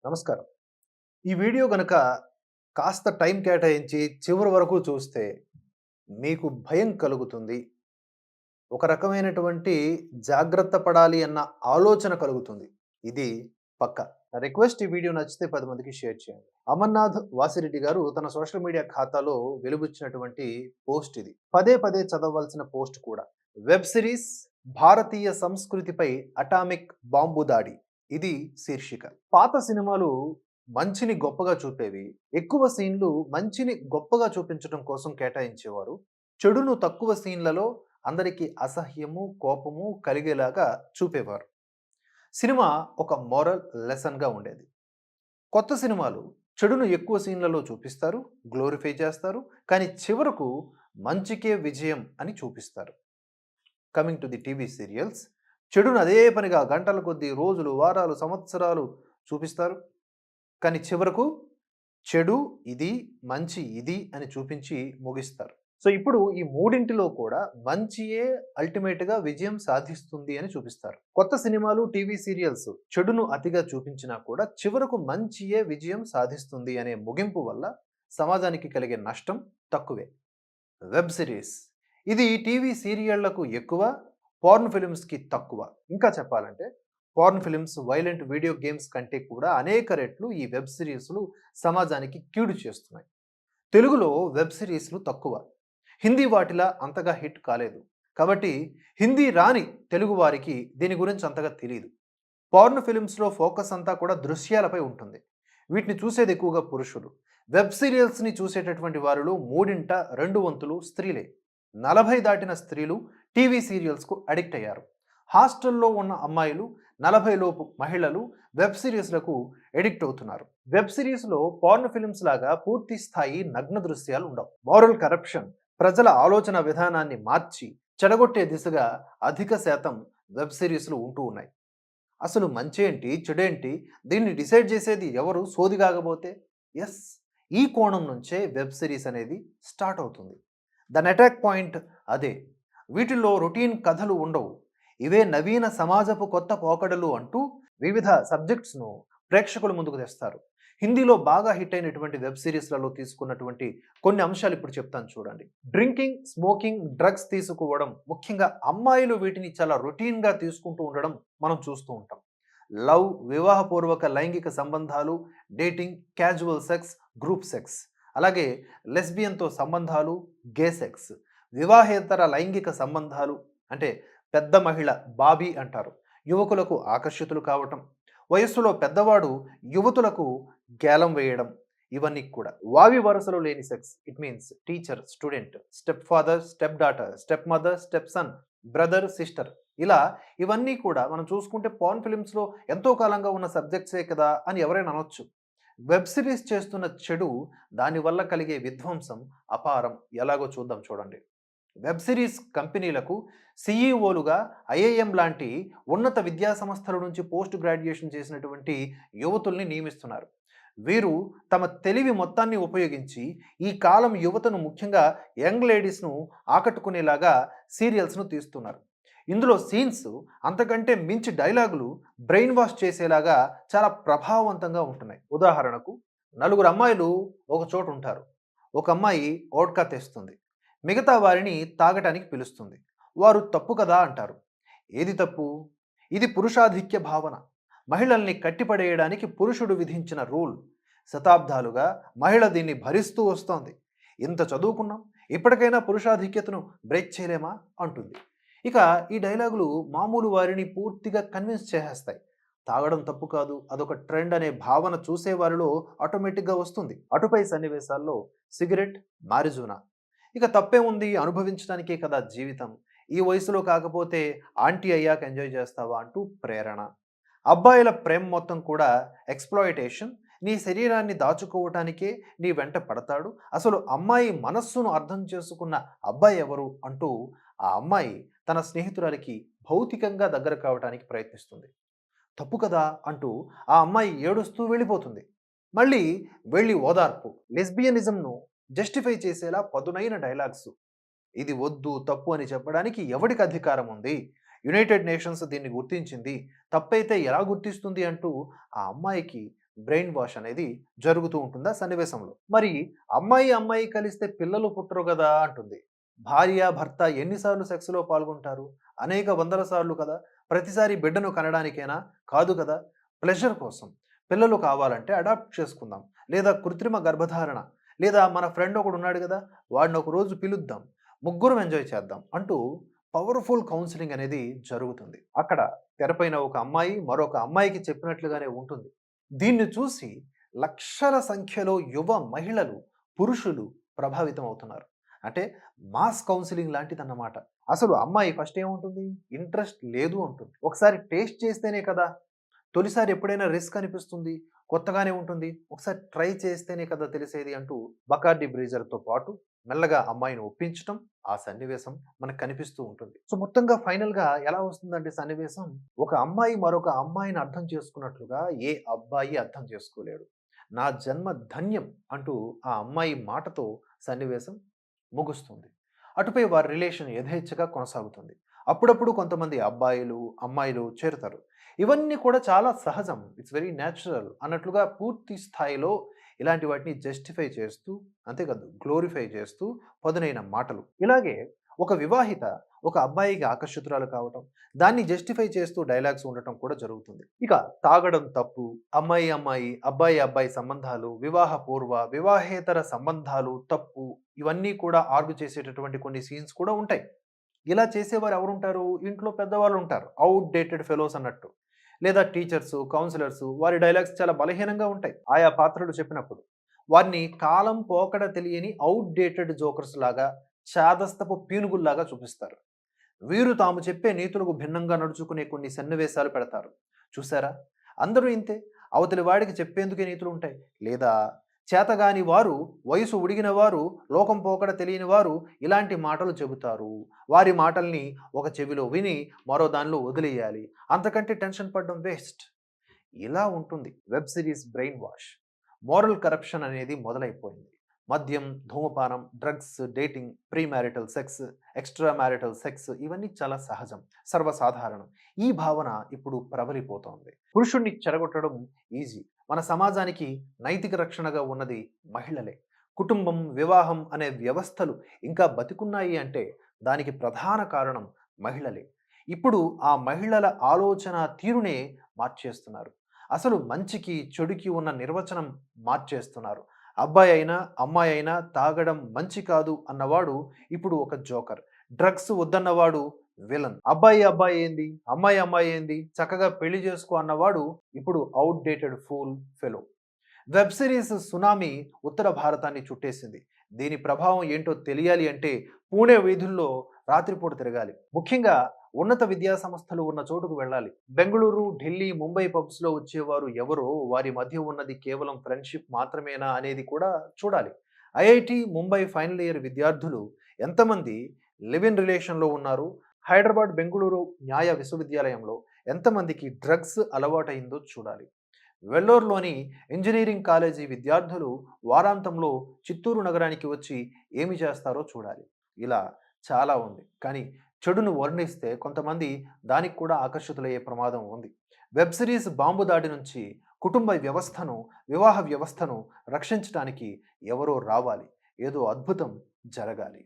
నమస్కారం. ఈ వీడియో గనక కాస్త టైం కేటాయించి చివరి వరకు చూస్తే మీకు భయం కలుగుతుంది. ఒక రకమైనటువంటి జాగ్రత్త పడాలి అన్న ఆలోచన కలుగుతుంది. ఇది పక్కా. నా రిక్వెస్ట్ ఈ వీడియో నచ్చితే 10 మందికి షేర్ చేయండి. అమర్నాథ్ వాసిరెడ్డి గారు తన సోషల్ మీడియా ఖాతాలో వెలుబుచ్చినటువంటి పోస్ట్ ఇది. పదే పదే చదవవలసిన పోస్ట్ కూడా. వెబ్ సిరీస్ భారతీయ సంస్కృతిపై అటామిక్ బాంబు దాడి. ఇది శీర్షిక. పాత సినిమాలు మంచిని గొప్పగా చూపేవి. ఎక్కువ సీన్లు మంచిని గొప్పగా చూపించడం కోసం కేటాయించేవారు. చెడును తక్కువ సీన్లలో అందరికీ అసహ్యము, కోపము కలిగేలాగా చూపేవారు. సినిమా ఒక మోరల్ లెసన్‌గా ఉండేది. కొత్త సినిమాలు చెడును ఎక్కువ సీన్లలో చూపిస్తారు, గ్లోరిఫై చేస్తారు. కానీ చివరకు మంచికే విజయం అని చూపిస్తారు. Coming to the TV serials, చెడును అదే పనిగా గంటల కొద్దీ, రోజులు, వారాలు, సంవత్సరాలు చూపిస్తారు. కానీ చివరకు చెడు ఇది, మంచి ఇది అని చూపించి ముగిస్తారు. సో ఇప్పుడు ఈ మూడింటిలో కూడా మంచియే అల్టిమేట్‌గా విజయం సాధిస్తుంది అని చూపిస్తారు. కొత్త సినిమాలు, టీవీ సీరియల్స్ చెడును అతిగా చూపించినా కూడా చివరకు మంచియే విజయం సాధిస్తుంది అనే ముగింపు వల్ల సమాజానికి కలిగే నష్టం తక్కువే. వెబ్ సిరీస్ ఇది టీవీ సీరియళ్లకు ఎక్కువ, పోర్న్ ఫిల్మ్స్‌కి తక్కువ. ఇంకా చెప్పాలంటే porn films, violent video games కంటే కూడా అనేక రెట్లు ఈ వెబ్ సిరీస్‌లు సమాజానికి కీడు చేస్తున్నాయి. తెలుగులో వెబ్ సిరీస్‌లు తక్కువ. హిందీ వాటిలా అంతగా హిట్ కాలేదు. కాబట్టి హిందీ రాని తెలుగు వారికి దీని గురించి అంతగా తెలీదు. పోర్న్ ఫిల్మ్స్‌లో ఫోకస్ అంతా కూడా దృశ్యాలపై ఉంటుంది. వీటిని చూసేది ఎక్కువగా పురుషులు. వెబ్ సీరియల్స్‌ని చూసేటటువంటి వారిలో మూడింట 2 వంతులు స్త్రీలే. 40 దాటిన స్త్రీలు టీవీ సీరియల్స్‌కు అడిక్ట్ అయ్యారు. హాస్టల్‌లో ఉన్న అమ్మాయిలు, 40 లోపు మహిళలు వెబ్ సీరీస్‌లకు అడిక్ట్ అవుతున్నారు. వెబ్ సీరీస్‌లో పోర్న్ ఫిల్మ్స్ లాగా పూర్తి స్థాయి నగ్న దృశ్యాలు ఉండవు. మోరల్ కరప్షన్, ప్రజల ఆలోచన విధానాన్ని మార్చి చెడగొట్టే దిశగా అధిక శాతం వెబ్ సీరీస్‌లు ఉంటూ ఉన్నాయి. అసలు మంచేంటి, చెడేంటి దీన్ని డిసైడ్ చేసేది ఎవరు సోదిగాకపోతే? యెస్, ఈ కోణం నుంచే వెబ్ సిరీస్ అనేది స్టార్ట్ అవుతుంది. దాని అటాక్ పాయింట్ అదే. వీటిల్లో రొటీన్ కథలు ఉండవు. ఇవే నవీన సమాజపు కొత్త పోకడలు అంటూ వివిధ సబ్జెక్ట్స్‌ను ప్రేక్షకుల ముందుకు తెస్తారు. హిందీలో బాగా హిట్ అయినటువంటి వెబ్ సిరీస్‌లలో తీసుకున్నటువంటి కొన్ని అంశాలు ఇప్పుడు చెప్తాను చూడండి. డ్రింకింగ్, స్మోకింగ్, డ్రగ్స్ తీసుకోవడం, ముఖ్యంగా అమ్మాయిలు వీటిని చాలా రొటీన్‌గా తీసుకుంటూ ఉండడం మనం చూస్తూ ఉంటాం. లవ్, వివాహపూర్వక లైంగిక సంబంధాలు, dating, casual sex, group sex. అలాగే లెస్బియన్‌తో సంబంధాలు, గే సెక్స్. వివాహేతర లైంగిక సంబంధాలు అంటే పెద్ద మహిళ బాబీ అంటారు. యువకులకు ఆకర్షితులు కావటం, వయస్సులో పెద్దవాడు యువతులకు గేలం వేయడం, ఇవన్నీ కూడా. వావి వరుసలో లేని sex, it means teacher, student, step father, step daughter, step mother, step son, brother, sister, ఇలా ఇవన్నీ కూడా మనం చూసుకుంటే పోర్న్ ఫిల్మ్స్‌లో ఎంతో కాలంగా ఉన్న సబ్జెక్ట్సే కదా అని ఎవరైనా అనొచ్చు. వెబ్ సిరీస్ చేస్తున్న చెడు, దానివల్ల కలిగే విధ్వంసం అపారం. ఎలాగో చూద్దాం చూడండి. వెబ్ సిరీస్ కంపెనీలకు సీఈఓలుగా ఐఐఎం లాంటి ఉన్నత విద్యా సంస్థల నుంచి పోస్ట్ గ్రాడ్యుయేషన్ చేసినటువంటి యువతుల్ని నియమిస్తున్నారు. వీరు తమ తెలివి మొత్తాన్ని ఉపయోగించి ఈ కాలం యువతను, ముఖ్యంగా యంగ్ లేడీస్‌ను ఆకట్టుకునేలాగా సీరియల్స్‌ను తీస్తున్నారు. ఇందులో సీన్స్ అంతకంటే మించి డైలాగులు బ్రెయిన్ వాష్ చేసేలాగా చాలా ప్రభావవంతంగా ఉంటున్నాయి. ఉదాహరణకు, నలుగురు అమ్మాయిలు ఒక చోట ఉంటారు. ఒక అమ్మాయి వోడ్కా తెస్తుంది. మిగతా వారిని తాగటానికి పిలుస్తుంది. వారు తప్పు కదా అంటారు. ఏది తప్పు? ఇది పురుషాధిక్య భావన. మహిళల్ని కట్టిపడేయడానికి పురుషుడు విధించిన రూల్. శతాబ్దాలుగా మహిళ దీన్ని భరిస్తూ వస్తోంది. ఇంత చదువుకున్నాం, ఇప్పటికైనా పురుషాధిక్యతను బ్రేక్ చేయలేమా అంటుంది. ఇక ఈ డైలాగులు మామూలు వారిని పూర్తిగా కన్విన్స్ చేసేస్తాయి. తాగడం తప్పు కాదు, అదొక ట్రెండ్ అనే భావన చూసేవారిలో ఆటోమేటిక్‌గా వస్తుంది. అటుపై సన్నివేశాల్లో సిగరెట్, మారిజునా. ఇక తప్పేముంది, అనుభవించడానికే కదా జీవితం. ఈ వయసులో కాకపోతే ఆంటీ అయ్యాక ఎంజాయ్ చేస్తావా అంటూ ప్రేరణ. అబ్బాయిల ప్రేమ మొత్తం కూడా ఎక్స్‌ప్లాయిటేషన్. నీ శరీరాన్ని దాచుకోవటానికే నీ వెంట పడతాడు. అసలు అమ్మాయి మనస్సును అర్థం చేసుకున్న అబ్బాయి ఎవరు అంటూ ఆ అమ్మాయి తన స్నేహితురాలికి భౌతికంగా దగ్గర కావటానికి ప్రయత్నిస్తుంది. తప్పు కదా అంటూ ఆ అమ్మాయి ఏడుస్తూ వెళ్ళిపోతుంది. మళ్ళీ వెళ్ళి ఓదార్పు. లెస్బియనిజంను జస్టిఫై చేసేలా పదునైన డైలాగ్స్. ఇది వద్దు, తప్పు అని చెప్పడానికి ఎవడికి అధికారం ఉంది? యునైటెడ్ నేషన్స్ దీన్ని గుర్తించింది. తప్పైతే ఎలా గుర్తిస్తుంది అంటూ ఆ అమ్మాయికి బ్రెయిన్ వాష్ అనేది జరుగుతూ ఉంటుంది ఆ సన్నివేశంలో. మరి అమ్మాయి కలిస్తే పిల్లలు పుట్టరు గదా! అంటుంది. భార్య, భర్త ఎన్ని సార్లు సెక్స్‌లో పాల్గొంటారు? అనేక వందల సార్లు కదా! ప్రతిసారి బిడ్డను కనడానికేనా? కాదు కదా! ప్లెజర్ కోసం. పిల్లలు కావాలంటే అడాప్ట్ చేసుకుందాం. లేదా కృత్రిమ గర్భధారణ. లేదా మన ఫ్రెండ్ ఒకడున్నాడు గదా! వాడిని ఒక రోజు పిలుద్దాం. ముగ్గురం ఎంజాయ్ చేద్దాం అంటూ పవర్‌ఫుల్ కౌన్సెలింగ్ అనేది జరుగుతుంది. అక్కడ తెరపైన ఒక అమ్మాయి మరొక అమ్మాయికి చెప్పినట్లుగానే ఉంటుంది. దీన్ని చూసి లక్షల సంఖ్యలో యువ మహిళలు, పురుషులు ప్రభావితం అవుతున్నారు. అంటే మాస్ కౌన్సెలింగ్ లాంటిదన్నమాట. అసలు అమ్మాయి ఫస్ట్ ఏముంటుంది? ఇంట్రెస్ట్ లేదు అంటుంది. ఒకసారి టేస్ట్ చేస్తేనే కదా! తొలిసారి ఎప్పుడైనా రిస్క్ అనిపిస్తుంది. కొత్తగానే ఉంటుంది. ఒకసారి ట్రై చేస్తేనే కదా తెలిసేది అంటూ బకార్డీ బ్రీజర్‌తో పాటు మెల్లగా అమ్మాయిని ఒప్పించటం, ఆ సన్నివేశం మనకు కనిపిస్తూ ఉంటుంది. సో, మొత్తంగా ఫైనల్‌గా ఎలా వస్తుందంటే సన్నివేశం, ఒక అమ్మాయి మరొక అమ్మాయిని అర్థం చేసుకున్నట్లుగా ఏ అబ్బాయి అర్థం చేసుకోలేడు. నా జన్మ ధన్యం అంటూ ఆ అమ్మాయి మాటతో సన్నివేశం ముగుస్తుంది. అటుపై వారి రిలేషన్ యథేచ్ఛగా కొనసాగుతుంది. అప్పుడప్పుడు కొంతమంది అబ్బాయిలు, అమ్మాయిలు చేరుతారు. ఇవన్నీ కూడా చాలా సహజం. ఇట్స్ వెరీ న్యాచురల్ అన్నట్లుగా పూర్తి స్థాయిలో ఇలాంటి వాటిని జస్టిఫై చేస్తూ, అంతేకాదు గ్లోరిఫై చేస్తూ పదునైన మాటలు. ఇలాగే ఒక వివాహిత ఒక అబ్బాయికి ఆకర్షితురాలు కావటం, దాన్ని జస్టిఫై చేస్తూ డైలాగ్స్ ఉండటం కూడా జరుగుతుంది. ఇక తాగడం తప్పు, అమ్మాయి, అబ్బాయి సంబంధాలు, వివాహ పూర్వ, వివాహేతర సంబంధాలు తప్పు, ఇవన్నీ కూడా ఆర్గ్యూ చేసేటటువంటి కొన్ని సీన్స్ కూడా ఉంటాయి. ఇలా చేసేవారు ఎవరుంటారు? ఇంట్లో పెద్దవాళ్ళుంటారు. ఔట్‌డేటెడ్ ఫెలోస్ అన్నట్టు. లేదా టీచర్సు, కౌన్సిలర్సు వారి డైలాగ్స్ చాలా బలహీనంగా ఉంటాయి. ఆయా పాత్రలు చెప్పినప్పుడు. వారిని కాలం పోకడ తెలియని ఔట్‌డేటెడ్ జోకర్స్ లాగా, చాదస్తపు పీనుగుల్లాగా చూపిస్తారు. వీరు తాము చెప్పే నీతులకు భిన్నంగా నడుచుకునే కొన్ని సన్నివేశాలు పెడతారు. చూసారా? అందరూ ఇంతే. అవతలి వాడికి చెప్పేందుకే నీతులుంటాయి. లేదా చేతగాని వారు, వయసు ఉడిగిన వారు, లోకం పోకడ తెలియని వారు ఇలాంటి మాటలు చెబుతారు. వారి మాటల్ని ఒక చెవిలో విని మరో దానిలో వదిలేయాలి. అంతకంటే టెన్షన్ పడడం వేస్ట్. ఇలా ఉంటుంది web series brain wash. Moral corruption అనేది మొదలైపోయింది. మద్యం, ధూమపానం, drugs, dating, pre marital sex, extra marital sex ఇవన్నీ చాలా సహజం. సర్వసాధారణం. ఈ భావన ఇప్పుడు ప్రబలిపోతోంది. పురుషుడిని చెడగొట్టడం ఈజీ. మన సమాజానికి నైతిక రక్షణగా ఉన్నది మహిళలే. కుటుంబం, వివాహం అనే వ్యవస్థలు ఇంకా బతికున్నాయి అంటే దానికి ప్రధాన కారణం మహిళలే. ఇప్పుడు ఆ మహిళల ఆలోచన తీరునే మార్చేస్తున్నారు. అసలు మంచికి, చెడుకి ఉన్న నిర్వచనం మార్చేస్తున్నారు. అబ్బాయి అయినా, అమ్మాయి అయినా తాగడం మంచి కాదు అన్నవాడు ఇప్పుడు ఒక జోకర్. Drugs వద్దన్నవాడు villain. అబ్బాయి ఏంది? అమ్మాయి ఏంది? చక్కగా పెళ్లి చేసుకో అన్నవాడు ఇప్పుడు outdated fool fellow. Web series 'tsunami' ఉత్తర భారతాన్ని చుట్టేసింది. దీని ప్రభావం ఏంటో తెలియాలి అంటే పూణే వీధుల్లో రాత్రిపూట తిరగాలి. ముఖ్యంగా ఉన్నత విద్యా సంస్థలు ఉన్న చోటుకు వెళ్ళాలి. బెంగుళూరు, ఢిల్లీ, ముంబై పబ్స్‌లో వచ్చేవారు ఎవరో వారి మధ్య ఉన్నది కేవలం ఫ్రెండ్‌షిప్ మాత్రమేనా అనేది కూడా చూడాలి. ఐఐటీ ముంబై ఫైనల్ ఇయర్ విద్యార్థులు ఎంతమంది లివ్ ఇన్ రిలేషన్‌లో ఉన్నారు? హైదరాబాద్, బెంగుళూరు న్యాయ విశ్వవిద్యాలయంలో ఎంతమందికి డ్రగ్స్ అలవాటయిందో చూడాలి. వెల్లోర్‌లోని ఇంజినీరింగ్ కాలేజీ విద్యార్థులు వారాంతంలో చిత్తూరు నగరానికి వచ్చి ఏమి చేస్తారో చూడాలి. ఇలా చాలా ఉంది. కానీ చెడును వర్ణిస్తే కొంతమంది దానికి కూడా ఆకర్షితులయ్యే ప్రమాదం ఉంది. వెబ్ సిరీస్ బాంబు దాడి నుంచి కుటుంబ వ్యవస్థను, వివాహ వ్యవస్థను రక్షించటానికి ఎవరో రావాలి. ఏదో అద్భుతం జరగాలి.